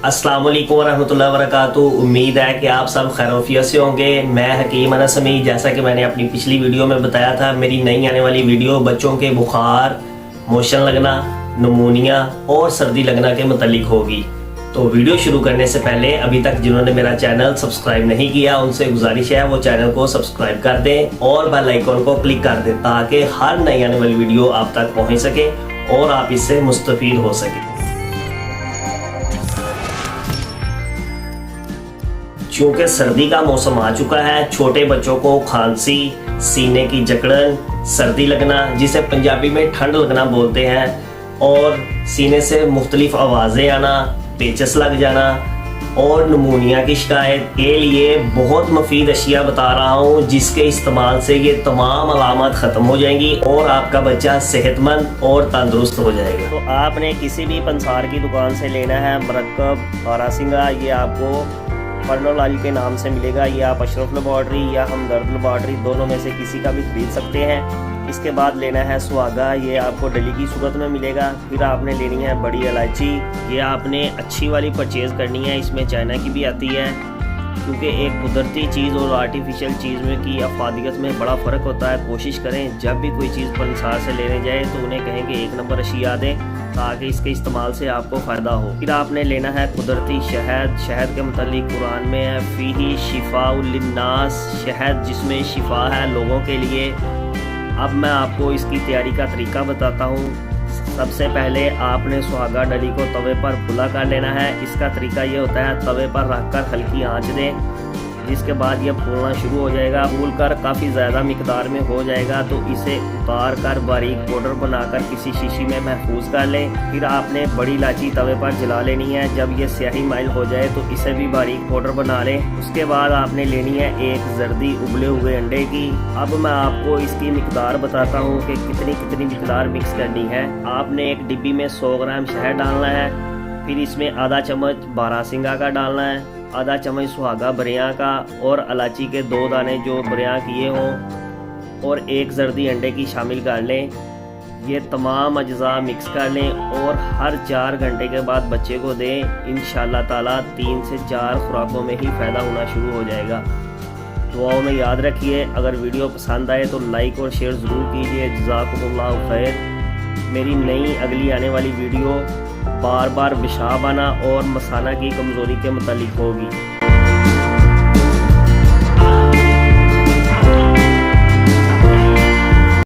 अस्सलाम वालेकुम वरहमतुल्लाहि वबरकातुहू। उम्मीद है कि आप सब खैरियत से होंगे। मैं हकीम अनस हमीद, जैसा कि मैंने अपनी पिछली वीडियो में बताया था, मेरी नई आने वाली वीडियो बच्चों के बुखार, मोशन लगना, नमूनिया और सर्दी लगना के मुतालिक होगी। तो वीडियो शुरू करने से पहले अभी तक जिन्होंने मेरा चैनल सब्सक्राइब नहीं किया उनसे गुजारिश है वो चैनल को सब्सक्राइब कर दें और बेल आइकन को क्लिक कर दें ताकि हर नई आने वाली वीडियो आप तक पहुंच सके और आप इससे मुस्तफीद हो सके। क्योंकि सर्दी का मौसम आ चुका है, छोटे बच्चों को खांसी, सीने की जकड़न, सर्दी लगना जिसे पंजाबी में ठंड लगना बोलते हैं, और सीने से मुख्तलिफ आवाज़ें आना, पेचस लग जाना और नमूनिया की शिकायत के लिए बहुत मुफीद अशिया बता रहा हूँ जिसके इस्तेमाल से ये तमाम अलामत ख़त्म हो जाएंगी और आपका बच्चा सेहतमंद और तंदुरुस्त हो जाएगा। तो आपने किसी भी पंसार की दुकान से लेना है मरकब बारासिंगा, ये आपको फर्नोलाल के नाम से मिलेगा। ये आप अशरफ लेबॉर्ट्री या हमदर्द लेबॉर्ट्री दोनों में से किसी का भी खरीद सकते हैं। इसके बाद लेना है सुहागा, ये आपको डली की सूरत में मिलेगा। फिर आपने लेनी है बड़ी इलायची, ये आपने अच्छी वाली परचेज़ करनी है, इसमें चाइना की भी आती है, क्योंकि एक कुदरती चीज़ और आर्टिफिशियल चीज़ में की अफादियत में बड़ा फ़र्क होता है। कोशिश करें जब भी कोई चीज़ पंसार से लेने जाए तो उन्हें कहें कि 1 नंबर अशिया दें ताकि इसके इस्तेमाल से आपको फ़ायदा हो। फिर आपने लेना है कुदरती शहद। शहद के मुतालिक कुरान में है फीही शिफाउल लिन्नास, शहद जिसमें शिफा है लोगों के लिए। अब मैं आपको इसकी तैयारी का तरीका बताता हूँ। सबसे पहले आपने सुहागा डली को तवे पर फुला कर लेना है। इसका तरीका ये होता है, तवे पर रखकर हल्की आंच दें, जिसके बाद ये फूलना शुरू हो जाएगा। फूल कर काफ़ी ज़्यादा मिकदार में हो जाएगा तो इसे उतार कर बारीक पाउडर बनाकर किसी शीशी में महफूज कर लें। फिर आपने बड़ी इलायची तवे पर जला लेनी है। जब ये स्याही माइल हो जाए तो इसे भी बारीक पाउडर बना लें। उसके बाद आपने लेनी है एक जर्दी उबले हुए अंडे की। अब मैं आपको इसकी मिकदार बताता हूँ कि कितनी मिकदार मिक्स करनी है। आपने एक डिब्बी में 100 ग्राम शहद डालना है, फिर इसमें आधा चम्मच बारासिंगा का डालना है, आधा चम्मच सुहागा बरियाँ का और इलायची के 2 दाने जो बरियाँ किए हों और एक जर्दी अंडे की शामिल कर लें। ये तमाम अज्जा मिक्स कर लें और हर 4 घंटे के बाद बच्चे को दें। इंशाअल्लाह ताला 3 से 4 खुराकों में ही फ़ायदा होना शुरू हो जाएगा। दुआओं में याद रखिए। अगर वीडियो पसंद आए तो लाइक और शेयर ज़रूर कीजिए। जज़ाकुमुल्लाहु खैर। मेरी नई अगली आने वाली वीडियो बार बार पेशाब आना और मसाना की कमज़ोरी के मुतालिक होगी।